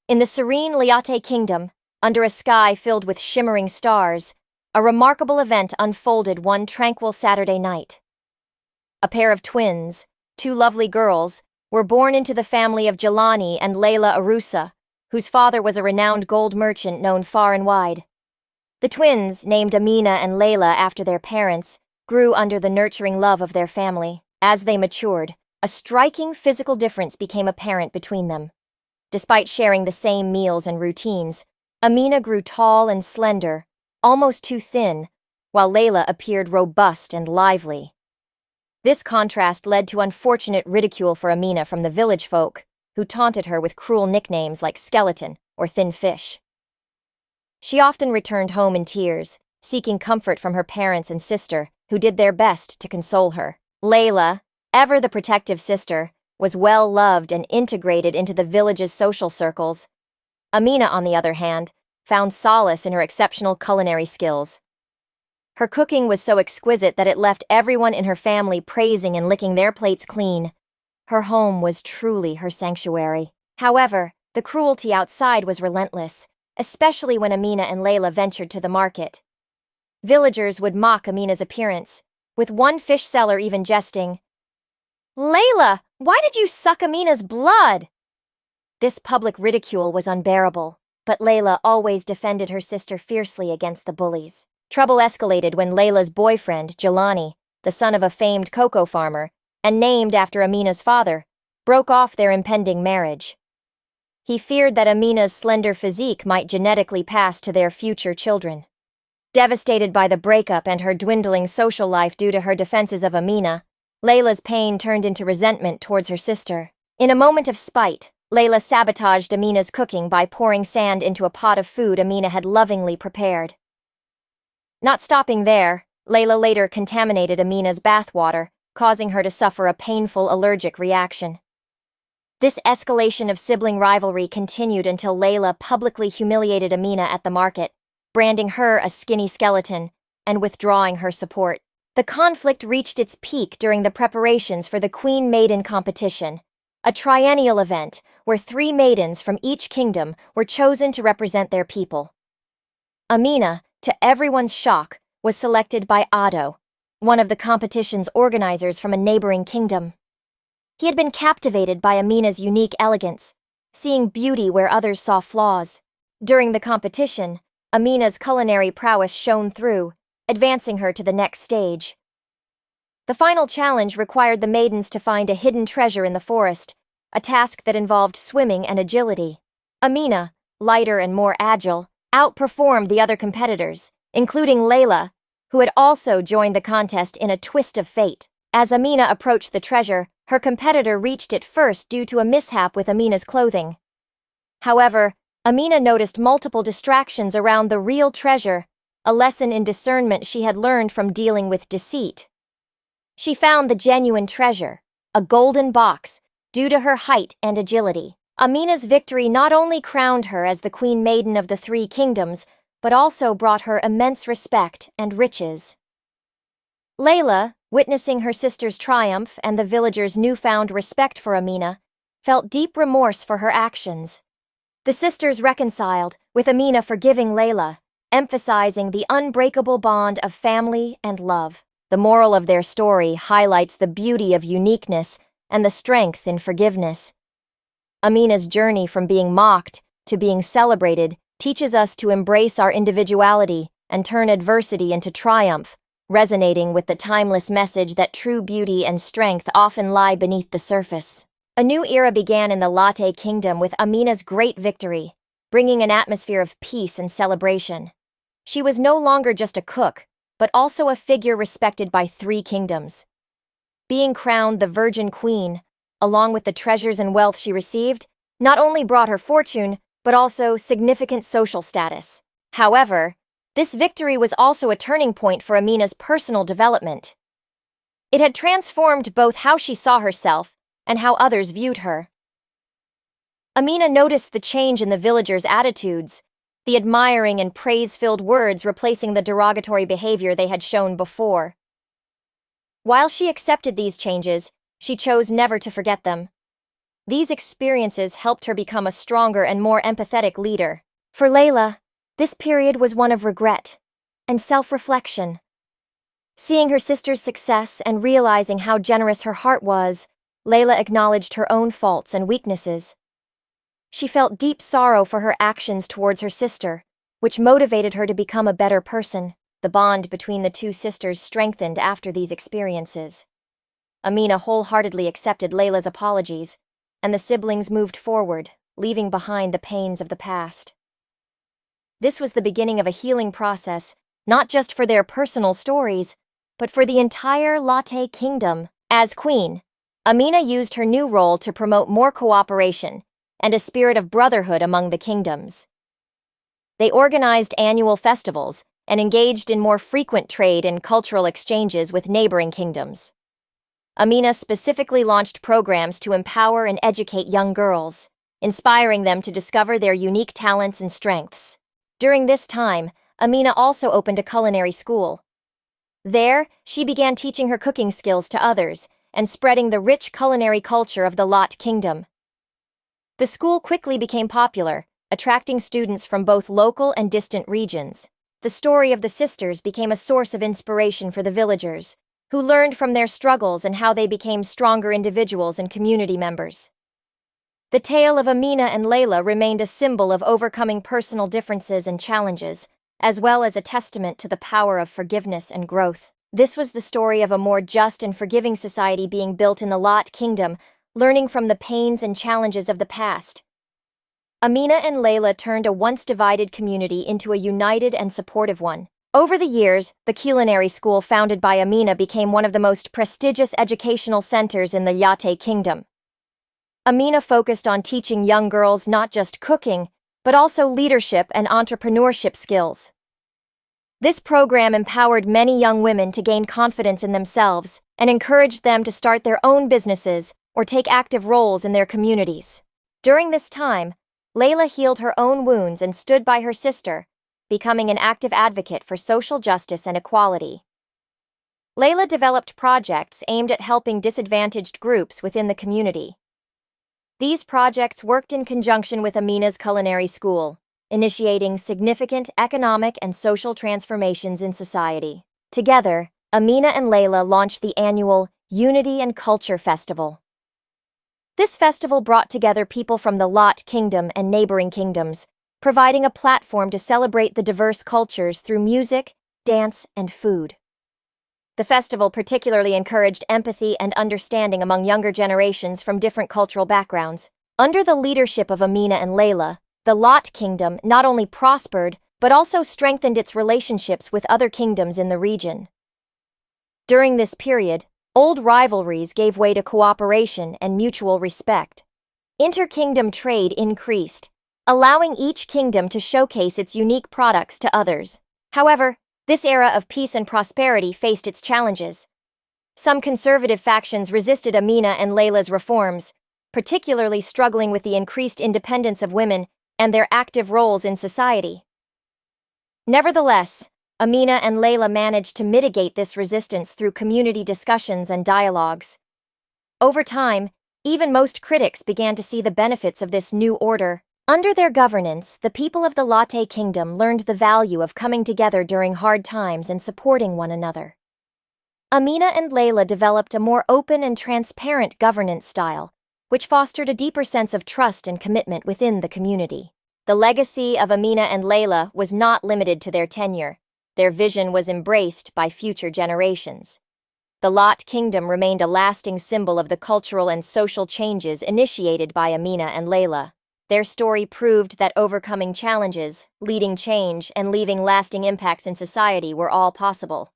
In the serene Llatte kingdom, under a sky filled with shimmering stars, a remarkable event unfolded one tranquil Saturday night. A pair of twins, two lovely girls, were born into the family of Jelani and Layla Arusa, whose father was a renowned gold merchant known far and wide. The twins, named Amina and Layla after their parents, grew under the nurturing love of their family. As they matured, a striking physical difference became apparent between them. Despite sharing the same meals and routines, Amina grew tall and slender, almost too thin, while Layla appeared robust and lively. This contrast led to unfortunate ridicule for Amina from the village folk, who taunted her with cruel nicknames like skeleton or thin fish. She often returned home in tears, seeking comfort from her parents and sister, who did their best to console her. Layla, ever the protective sister, was well loved and integrated into the village's social circles. Amina, on the other hand, found solace in her exceptional culinary skills. Her cooking was so exquisite that it left everyone in her family praising and licking their plates clean. Her home was truly her sanctuary. However, the cruelty outside was relentless, especially when Amina and Layla ventured to the market. Villagers would mock Amina's appearance, with one fish seller even jesting, "Layla, why did you suck Amina's blood?" This public ridicule was unbearable, but Layla always defended her sister fiercely against the bullies. Trouble escalated when Layla's boyfriend, Jelani, the son of a famed cocoa farmer, and named after Amina's father, broke off their impending marriage. He feared that Amina's slender physique might genetically pass to their future children. Devastated by the breakup and her dwindling social life due to her defenses of Amina, Layla's pain turned into resentment towards her sister. In a moment of spite, Layla sabotaged Amina's cooking by pouring sand into a pot of food Amina had lovingly prepared. Not stopping there, Layla later contaminated Amina's bathwater, causing her to suffer a painful allergic reaction. This escalation of sibling rivalry continued until Layla publicly humiliated Amina at the market, branding her a skinny skeleton and withdrawing her support. The conflict reached its peak during the preparations for the Queen Maiden competition, a triennial event where 3 maidens from each kingdom were chosen to represent their people. Amina, to everyone's shock, was selected by Ado, one of the competition's organizers from a neighboring kingdom. He had been captivated by Amina's unique elegance, seeing beauty where others saw flaws. During the competition, Amina's culinary prowess shone through, advancing her to the next stage. The final challenge required the maidens to find a hidden treasure in the forest, a task that involved swimming and agility. Amina, lighter and more agile, outperformed the other competitors, including Layla, who had also joined the contest in a twist of fate. As Amina approached the treasure, her competitor reached it first due to a mishap with Amina's clothing. However, Amina noticed multiple distractions around the real treasure, a lesson in discernment she had learned from dealing with deceit. She found the genuine treasure, a golden box, due to her height and agility. Amina's victory not only crowned her as the Queen Maiden of the 3 kingdoms, but also brought her immense respect and riches. Layla, witnessing her sister's triumph and the villagers' newfound respect for Amina, felt deep remorse for her actions. The sisters reconciled, with Amina forgiving Layla, emphasizing the unbreakable bond of family and love. The moral of their story highlights the beauty of uniqueness and the strength in forgiveness. Amina's journey from being mocked to being celebrated teaches us to embrace our individuality and turn adversity into triumph, resonating with the timeless message that true beauty and strength often lie beneath the surface. A new era began in the Llatte kingdom with Amina's great victory, bringing an atmosphere of peace and celebration. She was no longer just a cook, but also a figure respected by 3 kingdoms. Being crowned the Virgin Queen, along with the treasures and wealth she received, not only brought her fortune, but also significant social status. However, this victory was also a turning point for Amina's personal development. It had transformed both how she saw herself and how others viewed her. Amina noticed the change in the villagers' attitudes, the admiring and praise-filled words replacing the derogatory behavior they had shown before. While she accepted these changes, she chose never to forget them. These experiences helped her become a stronger and more empathetic leader. For Layla, this period was one of regret and self-reflection. Seeing her sister's success and realizing how generous her heart was, Layla acknowledged her own faults and weaknesses. She felt deep sorrow for her actions towards her sister, which motivated her to become a better person. The bond between the two sisters strengthened after these experiences. Amina wholeheartedly accepted Layla's apologies, and the siblings moved forward, leaving behind the pains of the past. This was the beginning of a healing process, not just for their personal stories, but for the entire Llatte kingdom. As queen, Amina used her new role to promote more cooperation and a spirit of brotherhood among the kingdoms. They organized annual festivals and engaged in more frequent trade and cultural exchanges with neighboring kingdoms. Amina specifically launched programs to empower and educate young girls, inspiring them to discover their unique talents and strengths. During this time, Amina also opened a culinary school. There, she began teaching her cooking skills to others and spreading the rich culinary culture of the Llatte kingdom. The school quickly became popular, attracting students from both local and distant regions. The story of the sisters became a source of inspiration for the villagers, who learned from their struggles and how they became stronger individuals and community members. The tale of Amina and Layla remained a symbol of overcoming personal differences and challenges, as well as a testament to the power of forgiveness and growth. This was the story of a more just and forgiving society being built in the Llatte kingdom, learning from the pains and challenges of the past. Amina and Layla turned a once-divided community into a united and supportive one. Over the years, the culinary school founded by Amina became one of the most prestigious educational centers in the Llatte kingdom. Amina focused on teaching young girls not just cooking, but also leadership and entrepreneurship skills. This program empowered many young women to gain confidence in themselves and encouraged them to start their own businesses or take active roles in their communities. During this time, Layla healed her own wounds and stood by her sister, becoming an active advocate for social justice and equality. Layla developed projects aimed at helping disadvantaged groups within the community. These projects worked in conjunction with Amina's culinary school, initiating significant economic and social transformations in society. Together, Amina and Layla launched the annual Unity and Culture Festival. This festival brought together people from the Llatte Kingdom and neighboring kingdoms, providing a platform to celebrate the diverse cultures through music, dance, and food. The festival particularly encouraged empathy and understanding among younger generations from different cultural backgrounds. Under the leadership of Amina and Layla, the Llatte Kingdom not only prospered, but also strengthened its relationships with other kingdoms in the region. During this period, old rivalries gave way to cooperation and mutual respect. Inter-kingdom trade increased, allowing each kingdom to showcase its unique products to others. However, this era of peace and prosperity faced its challenges. Some conservative factions resisted Amina and Layla's reforms, particularly struggling with the increased independence of women and their active roles in society. Nevertheless, Amina and Layla managed to mitigate this resistance through community discussions and dialogues. Over time, even most critics began to see the benefits of this new order. Under their governance, the people of the Llatte Kingdom learned the value of coming together during hard times and supporting one another. Amina and Layla developed a more open and transparent governance style, which fostered a deeper sense of trust and commitment within the community. The legacy of Amina and Layla was not limited to their tenure. Their vision was embraced by future generations. The Llatte Kingdom remained a lasting symbol of the cultural and social changes initiated by Amina and Layla. Their story proved that overcoming challenges, leading change, and leaving lasting impacts in society were all possible.